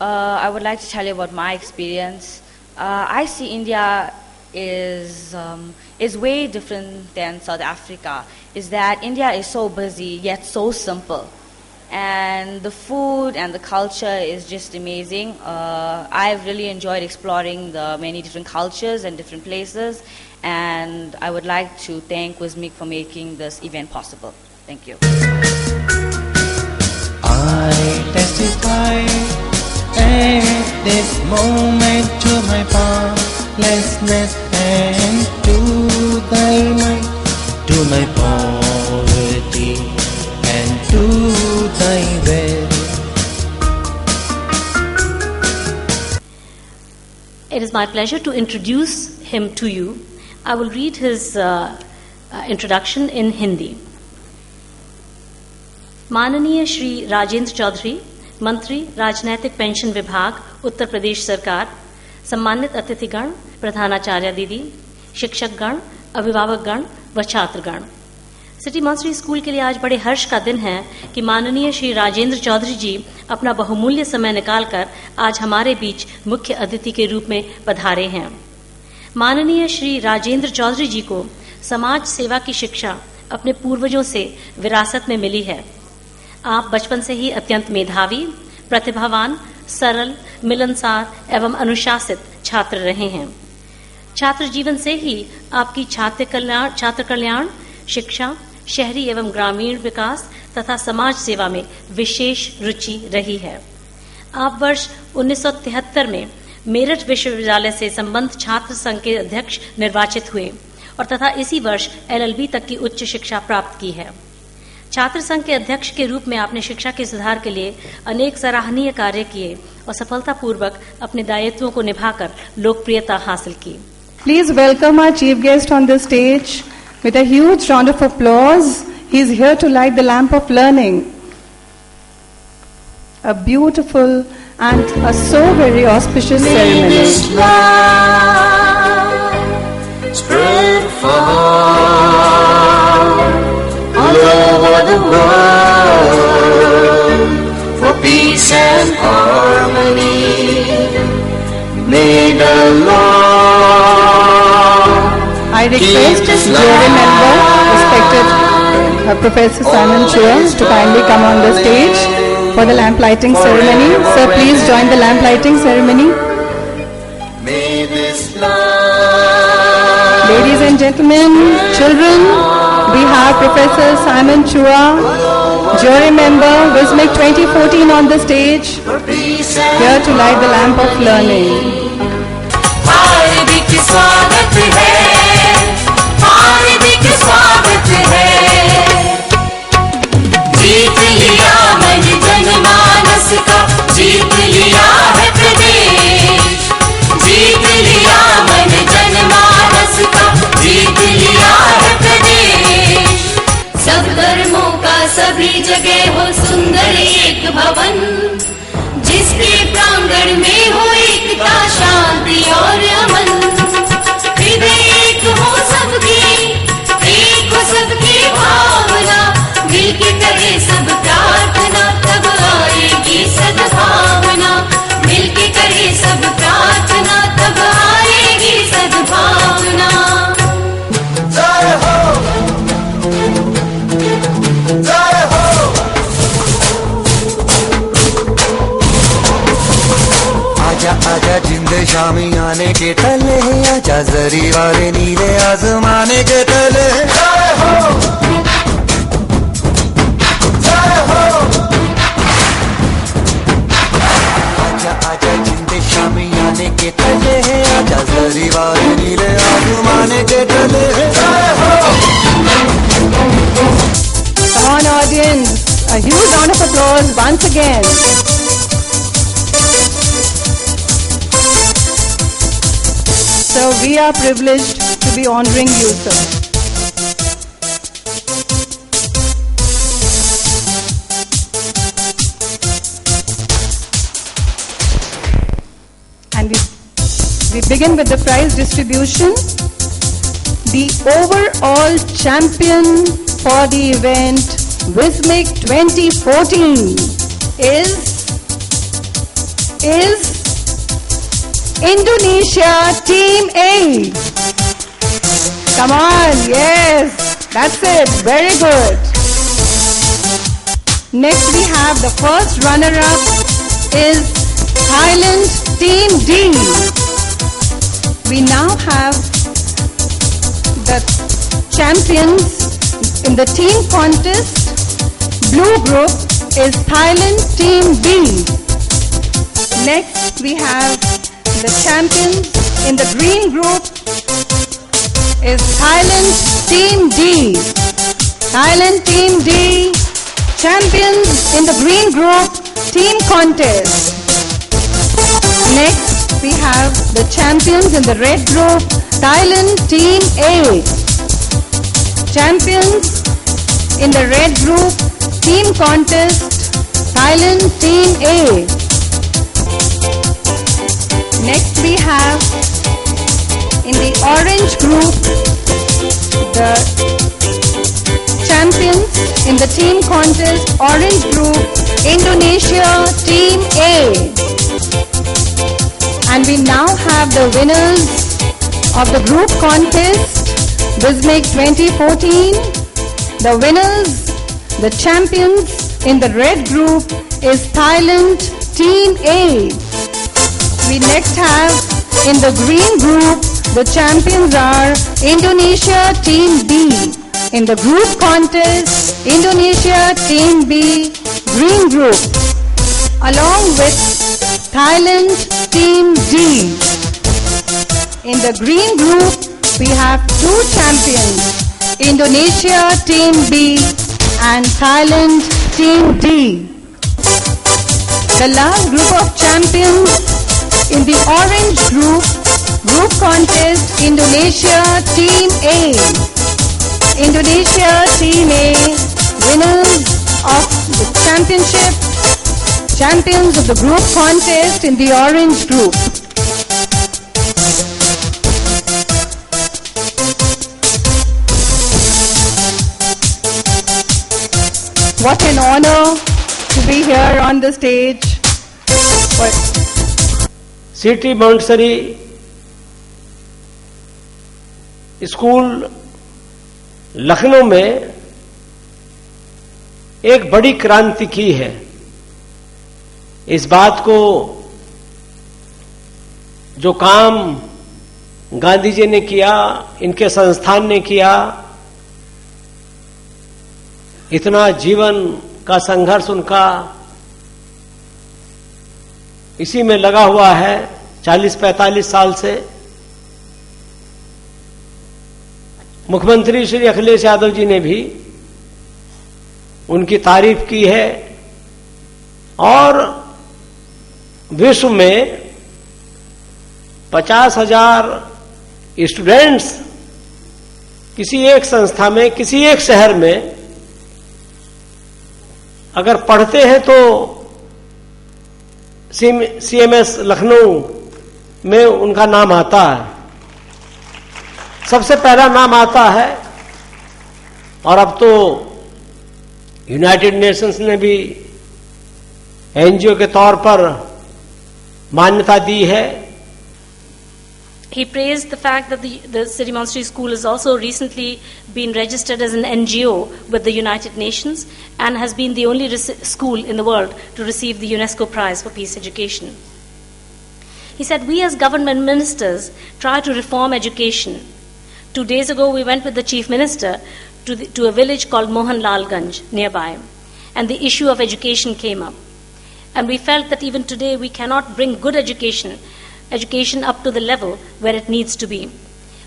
I would like to tell you about my experience. I see India is way different than South Africa. Is that India is so busy yet so simple, and the food and the culture is just amazing. I've really enjoyed exploring the many different cultures and different places, and I would like to thank WISMIC for making this event possible. Thank you. I testify at this moment to my powerlessness and to thy might, to my poverty and to thy will. It is my pleasure to introduce him to you. I will read his introduction in Hindi. माननीय श्री राजेंद्र चौधरी, मंत्री राजनैतिक pension विभाग, उत्तर प्रदेश सरकार, सम्मानित अतिथिगण, प्रधानाचार्य दीदी, शिक्षकगण, अभिभावकगण व छात्रगण। City मॉन्सरी school के लिए आज बड़े हर्ष का दिन है कि माननीय श्री राजेंद्र चौधरी जी अपना बहुमूल्य समय निकालकर आज हमारे बीच मुख्य अतिथि के रूप में पधारे हैं। माननीय श्री राजेंद्र चौधरी जी को समाज सेवा की शिक्षा अपने पूर्वजों से विरासत में मिली है। आप बचपन से ही अत्यंत मेधावी, प्रतिभावान, सरल, मिलनसार एवं अनुशासित छात्र रहे हैं। छात्र जीवन से ही आपकी छात्र कल्याण, शिक्षा, शहरी एवं ग्रामीण विकास तथा समाज सेवा में विशेष रुचि रही है। आप वर्ष 1973 में मेरठ विश्वविद्यालय से संबंध छात्र संघ के अध्यक्ष निर्वाचित हुए और तथा इसी वर्ष LLB तक की उच्च शिक्षा प्राप्त की है। छात्र संघ के अध्यक्ष के रूप में आपने शिक्षा के सुधार के लिए अनेक सराहनीय कार्य किए और सफलतापूर्वक अपने दायित्वों को निभाकर लोकप्रियता हासिल की। Please welcome our chief guest on the stage with a huge round of applause. He is here to light the lamp of learning. A beautiful and a so very auspicious ceremony. Spread far all over the world for peace and harmony. May the Lord I request jury member, respected Professor Simon Chua, to kindly come on the stage for the lamp lighting ceremony. Sir, please join the lamp lighting ceremony. May this Ladies and gentlemen, children, we have Professor Simon Chua, jury member, WISMIC 2014 on the stage, here to light the lamp of learning. हार्दिक स्वागत है, हार्दिक स्वागत है। जीत लिया मन जनमानस का, जीत लिया है प्रदेश। जीत लिया मन जनमानस का, जीत लिया है प्रदेश। सब धर्मों का सभी जगह हो सुंदर एक भवन, जिसके प्रांगण में हो एकता शांति और अमन। हृदय एक हो सबकी, एक हो सबकी भावना, मिलके करे सब प्रार्थना, तब आएगी सद्भावना। मिलके करे सब प्रार्थना, तब आएगी सद्भावना। जय हो, जय हो। आजा आजा जिंद शामी आने के तले, आजा जरी वाले नीले आसमाने के तले। जय हो, जय हो। आजा आजा जिंद शामी आने के तले, आजा जरी वाले नीले आसमाने के तले। जय हो। Come on audience, a huge round of applause once again. So we are privileged to be honoring you, sir. And we begin with the prize distribution. The overall champion for the event WISMIC 2014 is Indonesia Team A. Come on, yes, that's it, very good. Next we have the first runner-up is Thailand Team D. We now have the champions in the team contest. Blue group is Thailand Team B. Next we have the champions in the green group is Thailand Team D. Thailand Team D, champions in the green group, team contest. Next we have the champions in the red group, Thailand Team A. Champions in the red group, team contest, Thailand Team A. Next we have in the orange group the champions in the team contest, orange group, Indonesia Team A. And we now have the winners of the group contest, WISMIC 2014. The winners, the champions in the red group is Thailand Team A. We next have in the green group, the champions are Indonesia Team B. In the group contest, Indonesia Team B, green group. Along with Thailand, Team D. In the green group, we have two champions, Indonesia, Team B, and Thailand, Team D. The last group of champions in the orange group contest, Indonesia, Team A. Indonesia, Team A, winners of the championship, champions of the group contest in the orange group. What an honor to be here on the stage. City Montessori school Lucknow में एक बड़ी क्रांति की है। इस बात को जो काम गांधी जी ने किया, इनके संस्थान ने किया, इतना जीवन का संघर्ष उनका इसी में लगा हुआ है 40-45 साल से। मुख्यमंत्री श्री अखिलेश यादव जी ने भी उनकी तारीफ की है और विश्व में 50,000 स्टूडेंट्स किसी एक संस्था में, किसी एक शहर में अगर पढ़ते हैं तो CMS लखनऊ में उनका नाम आता है, सबसे पहला नाम आता है। और अब तो यूनाइटेड नेशंस ने भी NGO के तौर पर मान्यता दी है। He praised the fact that the City Monastery School has also recently been registered as an NGO with the United Nations and has been the only school in the world to receive the UNESCO Prize for Peace Education. He said, we as government ministers try to reform education. 2 days ago, we went with the Chief Minister to a village called Mohanlalganj nearby, and the issue of education came up. And we felt that even today we cannot bring good education up to the level where it needs to be.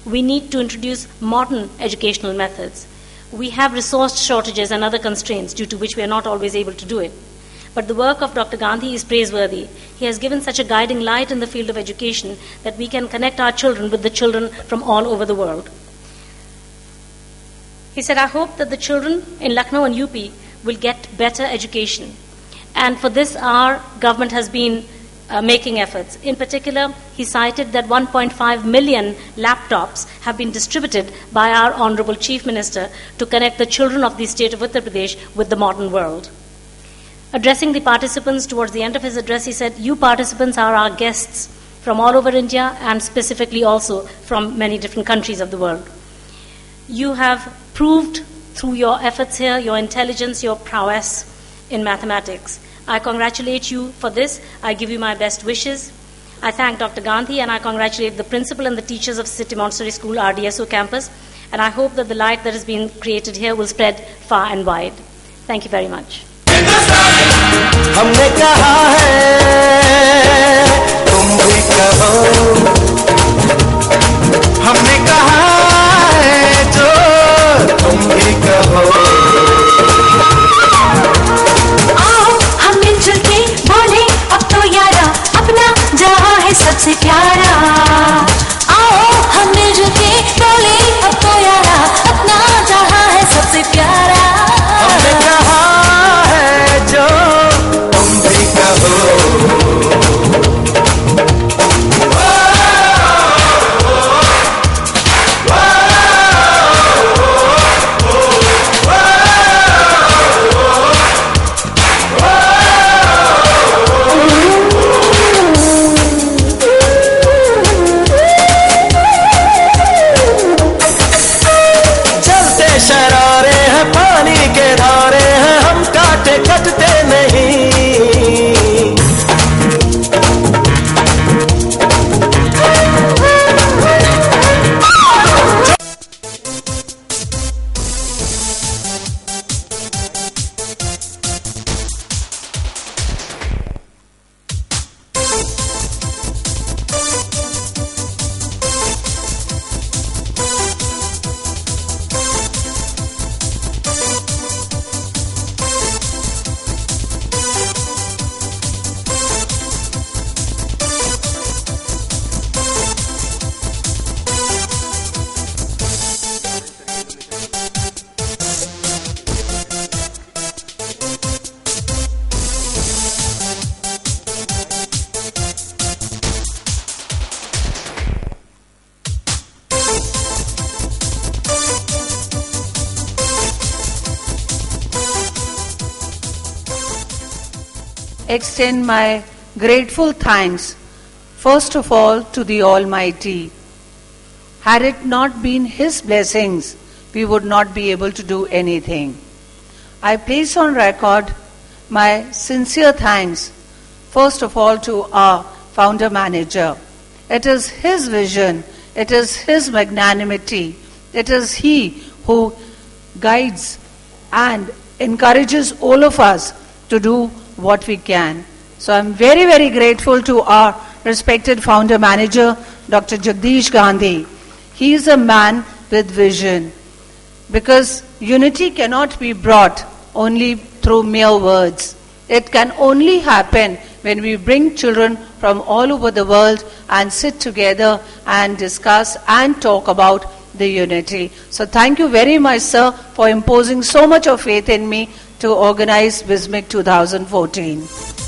We need to introduce modern educational methods. We have resource shortages and other constraints due to which we are not always able to do it. But the work of Dr. Gandhi is praiseworthy. He has given such a guiding light in the field of education that we can connect our children with the children from all over the world. He said, I hope that the children in Lucknow and UP will get better education. And for this, our government has been making efforts. In particular, he cited that 1.5 million laptops have been distributed by our Honorable Chief Minister to connect the children of the state of Uttar Pradesh with the modern world. Addressing the participants towards the end of his address, he said, you participants are our guests from all over India and specifically also from many different countries of the world. You have proved through your efforts here, your intelligence, your prowess in mathematics. I congratulate you for this. I give you my best wishes. I thank Dr. Gandhi and I congratulate the principal and the teachers of City Monastery School RDSO campus. And I hope that the light that has been created here will spread far and wide. Thank you very much. हमने कहा है तुम भी कहो, हमने कहा है जो तुम भी कहो। आओ हम मिलजुल के बोले अब तो यारा, अपना जहां है सबसे प्यारा। आओ हम मिलजुल के बोले अब तो यारा, अपना जहां है सबसे प्यारा। हमने कहा है जो तुम भी कहो। extend my grateful thanks, first of all, to the Almighty. Had it not been His blessings, we would not be able to do anything. I place on record my sincere thanks, first of all, to our founder manager. It is his vision, it is his magnanimity, it is he who guides and encourages all of us to do what we can. So I'm very, very grateful to our respected founder manager, Dr. Jagdish Gandhi. He is a man with vision, because unity cannot be brought only through mere words. It can only happen when we bring children from all over the world and sit together and discuss and talk about the unity. So thank you very much, sir, for imposing so much of faith in me to organize BISMIC 2014.